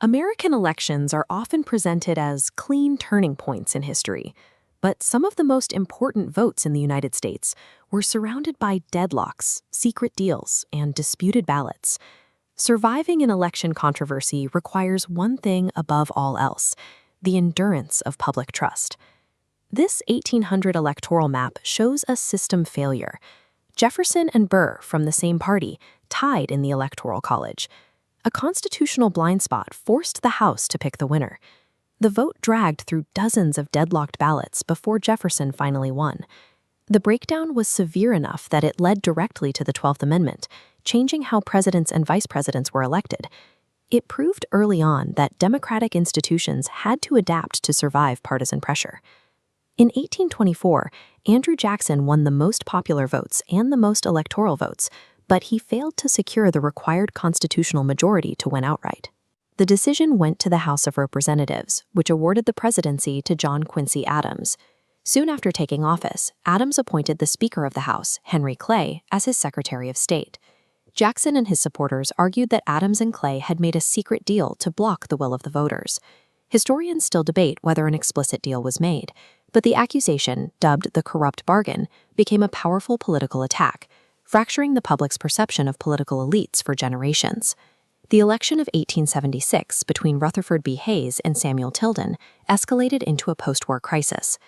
American elections are often presented as clean turning points in history, but some of the most important votes in the United States were surrounded by deadlocks, secret deals, and disputed ballots. Surviving an election controversy requires one thing above all else: the endurance of public trust. This 1800 electoral map shows a system failure. Jefferson and Burr, from the same party, tied in the Electoral College. A constitutional blind spot forced the House to pick the winner. The vote dragged through dozens of deadlocked ballots before Jefferson finally won. The breakdown was severe enough that it led directly to the 12th Amendment, changing how presidents and vice presidents were elected. It proved early on that democratic institutions had to adapt to survive partisan pressure. In 1824, Andrew Jackson won the most popular votes and the most electoral votes, but he failed to secure the required constitutional majority to win outright. The decision went to the House of Representatives, which awarded the presidency to John Quincy Adams. Soon after taking office, Adams appointed the Speaker of the House, Henry Clay, as his Secretary of State. Jackson and his supporters argued that Adams and Clay had made a secret deal to block the will of the voters. Historians still debate whether an explicit deal was made, but the accusation, dubbed the corrupt bargain, became a powerful political attack, fracturing the public's perception of political elites for generations. The election of 1876 between Rutherford B. Hayes and Samuel Tilden escalated into a post-war crisis.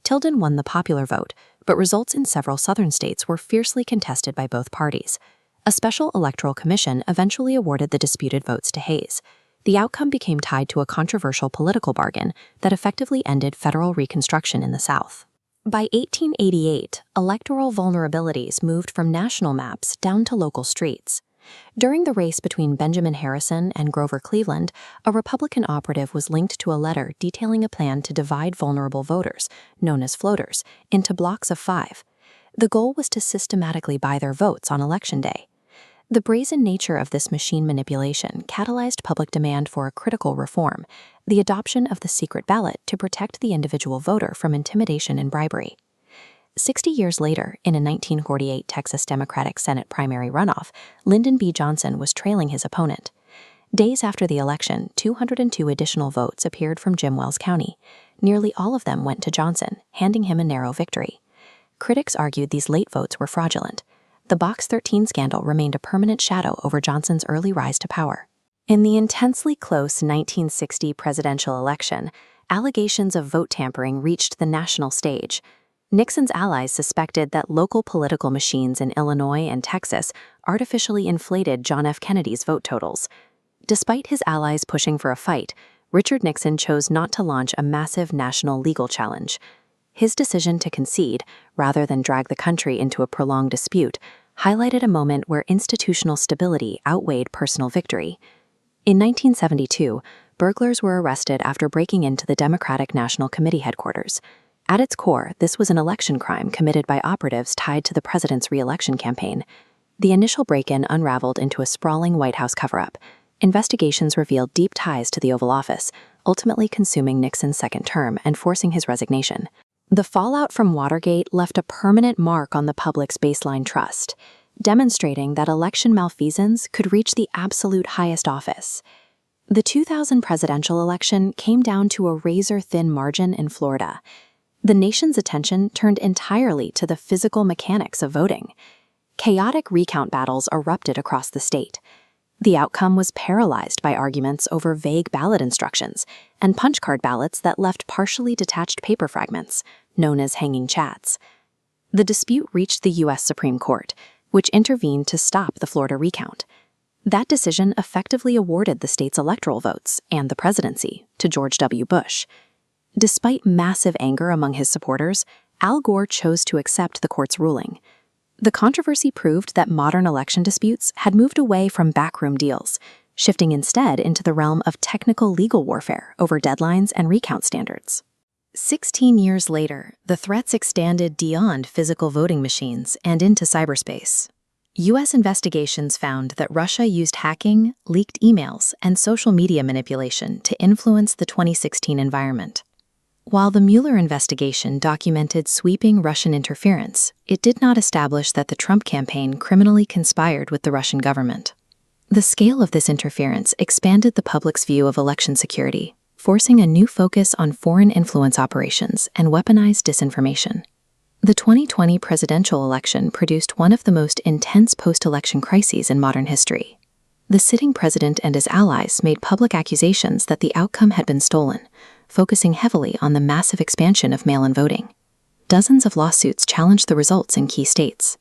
Tilden won the popular vote, but results in several southern states were fiercely contested by both parties. A special electoral commission eventually awarded the disputed votes to Hayes. The outcome became tied to a controversial political bargain that effectively ended federal Reconstruction in the South. By 1888, electoral vulnerabilities moved from national maps down to local streets. During the race between Benjamin Harrison and Grover Cleveland, a Republican operative was linked to a letter detailing a plan to divide vulnerable voters, known as floaters, into blocks of 5. The goal was to systematically buy their votes on Election Day. The brazen nature of this machine manipulation catalyzed public demand for a critical reform: the adoption of the secret ballot to protect the individual voter from intimidation and bribery. 60 years later, in a 1948 Texas Democratic Senate primary runoff, Lyndon B. Johnson was trailing his opponent. Days after the election, 202 additional votes appeared from Jim Wells County. Nearly all of them went to Johnson, handing him a narrow victory. Critics argued these late votes were fraudulent. The Box 13 scandal remained a permanent shadow over Johnson's early rise to power. In the intensely close 1960 presidential election, allegations of vote tampering reached the national stage. Nixon's allies suspected that local political machines in Illinois and Texas artificially inflated John F. Kennedy's vote totals. Despite his allies pushing for a fight, Richard Nixon chose not to launch a massive national legal challenge. His decision to concede, rather than drag the country into a prolonged dispute, highlighted a moment where institutional stability outweighed personal victory. In 1972, burglars were arrested after breaking into the Democratic National Committee headquarters. At its core, this was an election crime committed by operatives tied to the president's re-election campaign. The initial break-in unraveled into a sprawling White House cover-up. Investigations revealed deep ties to the Oval Office, ultimately consuming Nixon's second term and forcing his resignation. The fallout from Watergate left a permanent mark on the public's baseline trust, demonstrating that election malfeasance could reach the absolute highest office. The 2000 presidential election came down to a razor-thin margin in Florida. The nation's attention turned entirely to the physical mechanics of voting. Chaotic recount battles erupted across the state. The outcome was paralyzed by arguments over vague ballot instructions and punch-card ballots that left partially detached paper fragments, known as hanging chats. The dispute reached the U.S. Supreme Court, which intervened to stop the Florida recount. That decision effectively awarded the state's electoral votes and the presidency to George W. Bush. Despite massive anger among his supporters, Al Gore chose to accept the court's ruling. The controversy proved that modern election disputes had moved away from backroom deals, shifting instead into the realm of technical legal warfare over deadlines and recount standards. 16 years later, the threats extended beyond physical voting machines and into cyberspace. U.S. investigations found that Russia used hacking, leaked emails, and social media manipulation to influence the 2016 environment. While the Mueller investigation documented sweeping Russian interference, it did not establish that the Trump campaign criminally conspired with the Russian government. The scale of this interference expanded the public's view of election security, forcing a new focus on foreign influence operations and weaponized disinformation. The 2020 presidential election produced one of the most intense post-election crises in modern history. The sitting president and his allies made public accusations that the outcome had been stolen, focusing heavily on the massive expansion of mail-in voting. Dozens of lawsuits challenged the results in key states.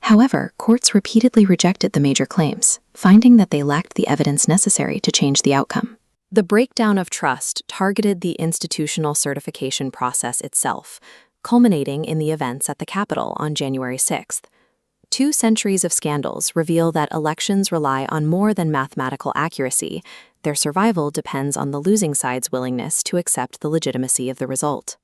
However, courts repeatedly rejected the major claims, finding that they lacked the evidence necessary to change the outcome. The breakdown of trust targeted the institutional certification process itself, culminating in the events at the Capitol on January 6th. 2 centuries of scandals reveal that elections rely on more than mathematical accuracy. Their survival depends on the losing side's willingness to accept the legitimacy of the result.